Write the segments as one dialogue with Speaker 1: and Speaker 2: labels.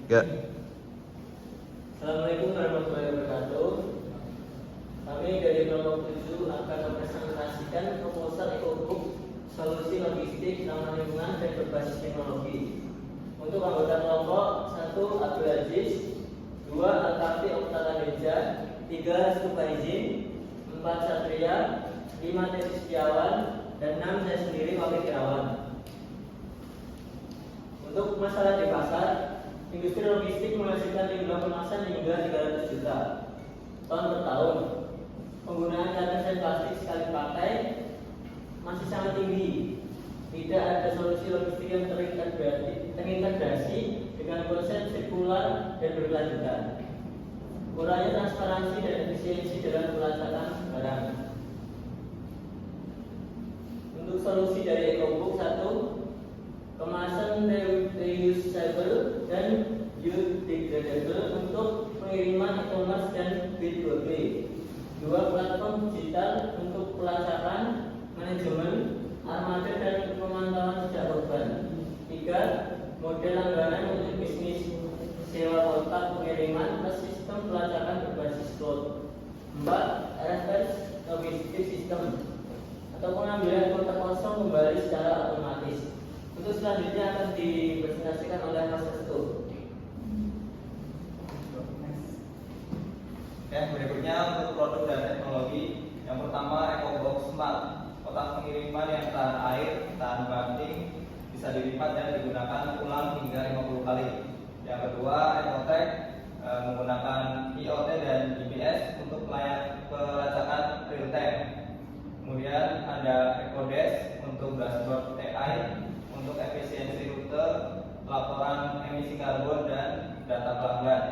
Speaker 1: Ya.
Speaker 2: Assalamualaikum warahmatullahi wabarakatuh. Kami dari kelompok 7 akan mempresentasikan proposal EcoBook solusi logistik ramah lingkungan dan berbasis teknologi. Untuk anggota kelompok 1 Abdul Aziz, 2 Al-Kafi Oktalaneja, 3 Supaizin, 4 Satria, 5 Tesi Setiawan, dan 6 saya sendiri Wakil Irawan. Untuk masalah di pasar, industri logistik menghasilkan limbah kemasan hingga 300 juta ton per tahun. Penggunaan kantong dan plastik sekali pakai masih sangat tinggi. Tidak ada solusi logistik yang terintegrasi dengan konsep sirkular dan berkelanjutan. Kurangnya transparansi dan efisiensi dalam pelacakan barang. Untuk solusi dari EcoBook 1, kemasan reusable dan biodegradable untuk pengiriman e-commerce dan B2B. 2 platform digital untuk pelacakan, manajemen, armada dan pemantauan sejak korban. 3 model langganan untuk bisnis sewa kotak pengiriman plus sistem pelacakan berbasis cloud. 4 reverse logistic system atau pengambilan kotak kosong kembali secara otomatis. Untuk selanjutnya akan dipresentasikan oleh Mas Restu.
Speaker 3: Berikutnya untuk produk dan teknologi. Yang pertama EcoBox Smart, kotak pengiriman yang tahan air, tahan banting, bisa dilipat dan digunakan ulang hingga 50 kali. Yang kedua EcoTech, menggunakan IoT dan GPS untuk pelacakan real time. Kemudian ada EcoDesk untuk dashboard AI untuk efisiensi rute, laporan emisi karbon dan data pelanggan.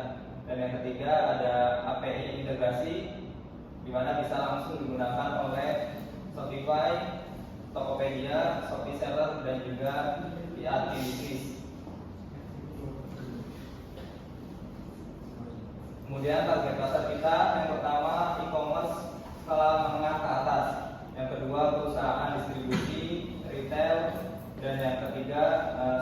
Speaker 3: Dan yang ketiga ada API integrasi, di mana bisa langsung digunakan oleh Shopify, Tokopedia, Shopee Seller dan juga PRT Business. Kemudian target pasar kita yang pertama e-commerce skala menengah ke atas, yang kedua perusahaan distribusi, retail, dan yang ketiga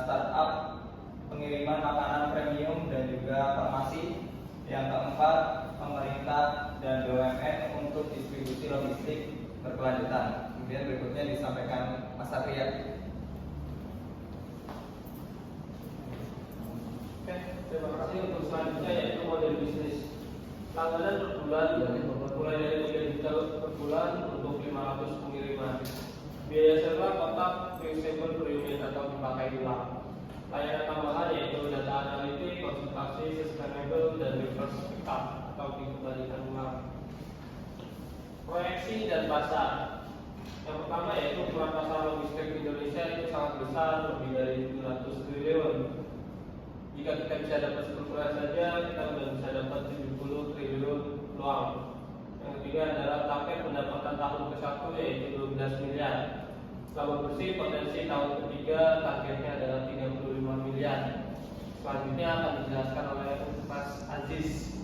Speaker 3: startup pengiriman makanan premium dan juga farmasi. Yang keempat pemerintah dan BUMN untuk distribusi logistik berkelanjutan. Kemudian berikutnya disampaikan Mas Satria.
Speaker 4: Terima kasih. Untuk selanjutnya yaitu model bisnis. Langganan per bulan mulai dari 3 juta per bulan untuk 500 pengiriman. Biaya sewa kotak reusable per unit atau dipakai ulang. Layanan tambahan yaitu data analitik, konsultasi, sustainable, dan reverse pickup atau dikembalikan ulang. Proyeksi dan pasar. Yang pertama yaitu ukuran pasar logistik Indonesia itu sangat besar, lebih dari 700 triliun. Jika kita bisa dapat 10% saja, kita sudah bisa dapat 70 triliun peluang. Yang ketiga adalah target pendapatan tahun ke-1 yaitu 12 miliar. Laba bersih potensi tahun ketiga targetnya adalah 35 miliar. Selanjutnya akan dijelaskan oleh Mas Aziz.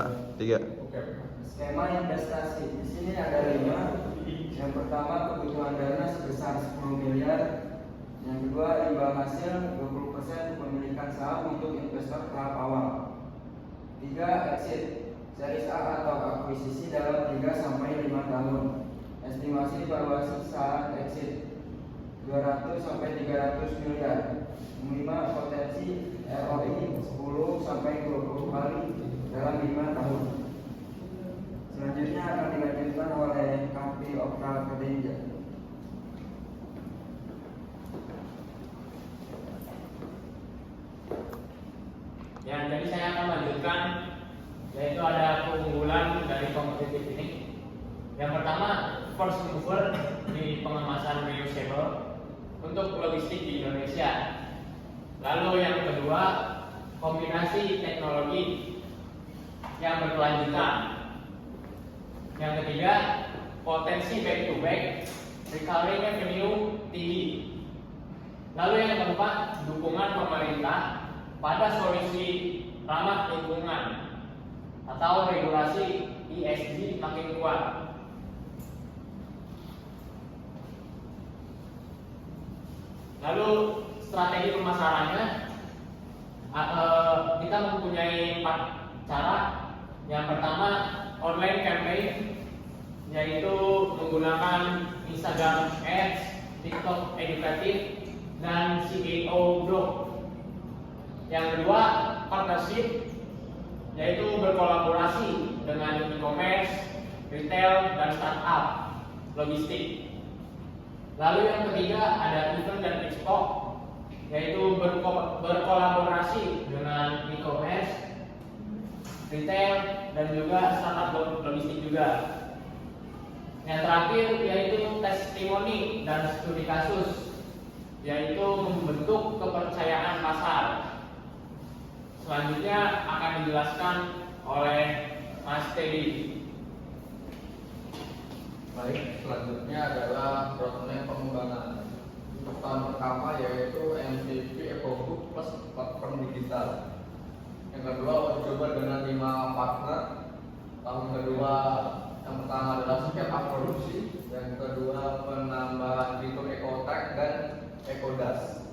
Speaker 1: 3.
Speaker 5: Skema investasi. Di sini ada 5. Yang pertama kebutuhan dana sebesar 10 miliar. Yang kedua imbal hasil 20% pemilikan saham untuk investor tahap awal. 3 exit. Series A atau akuisisi dalam 3 sampai 5 tahun. Estimasi valuasi saat exit 200 sampai 300 miliar. 5 potensi ROI 10 sampai 20 kali dalam 5 tahun. Selanjutnya akan dilanjutkan oleh Kafi Oktalaneja.
Speaker 6: Yang jadi saya akan lanjutkan, yaitu ada keunggulan dari kompetitif ini. Yang pertama, first mover di pengemasan reusable untuk logistik di Indonesia. Lalu yang kedua, kombinasi teknologi yang berkelanjutan. Yang ketiga, potensi back to back, recurring revenue tinggi. Lalu yang keempat, dukungan pemerintah pada solusi ramah lingkungan atau regulasi ESG makin kuat. Lalu strategi pemasarannya kita mempunyai 4 cara. Yang pertama, online campaign, yaitu menggunakan Instagram Ads, TikTok edukatif, dan CEO blog. Yang kedua, partnership, yaitu berkolaborasi dengan e-commerce, retail, dan startup logistik. Lalu yang ketiga ada event dan expo, yaitu berkolaborasi dengan e-commerce, retail, dan juga startup logistik juga. Yang terakhir yaitu testimoni dan studi kasus, yaitu membentuk kepercayaan pasar. Selanjutnya akan dijelaskan oleh Mas Teddy.
Speaker 1: Baik, selanjutnya adalah roadmap pengembangan. Untuk tahun pertama yaitu MVP EcoBook plus platform digital. Yang kedua uji coba dengan 5 partner. Tahun kedua yang pertama adalah scale up produksi, yang kedua penambahan fitur EcoTag dan EcoDas.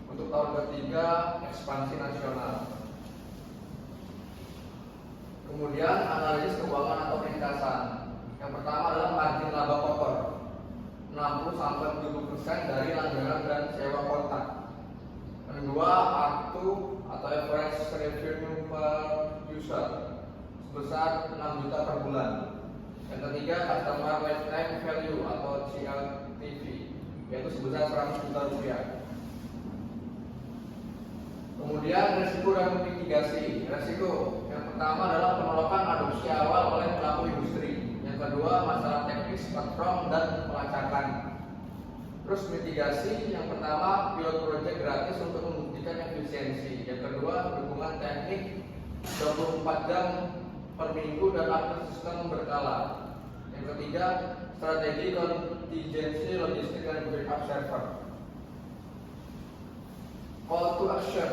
Speaker 1: Untuk tahun ketiga ekspansi nasional. Kemudian analisis keuangan atau ringkasan. Yang pertama adalah margin laba kotor 60-70% dari langganan dan sewa kontak. Yang kedua, ARPU atau average revenue per user sebesar 6 juta per bulan. Yang ketiga, customer lifetime value atau CLTV, yaitu sebesar 100 juta rupiah. Kemudian resiko dan mitigasi. Resiko yang pertama adalah penolakan adopsi awal oleh pelaku industri. Yang kedua, masalah teknis platform dan pelacakan. Terus mitigasi, yang pertama pilot project gratis untuk membuktikan efisiensi. Yang kedua, dukungan teknik 24 jam per minggu dan akses sistem berkala. Yang ketiga, strategi kontingensi logistik dan backup server. Call to action.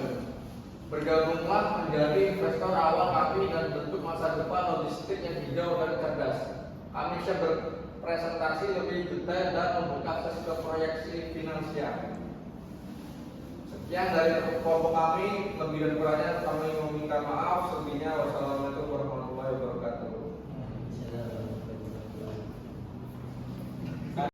Speaker 1: Bergabunglah menjadi investor awal kami dan bentuk masa depan logistik yang hijau dan cerdas. Kami bisa berpresentasi lebih detail dan membuka akses ke proyeksi finansial. Sekian dari kelompok kami. Lebih dan kurangnya kami meminta maaf. Selebihnya wassalamualaikum warahmatullahi wabarakatuh.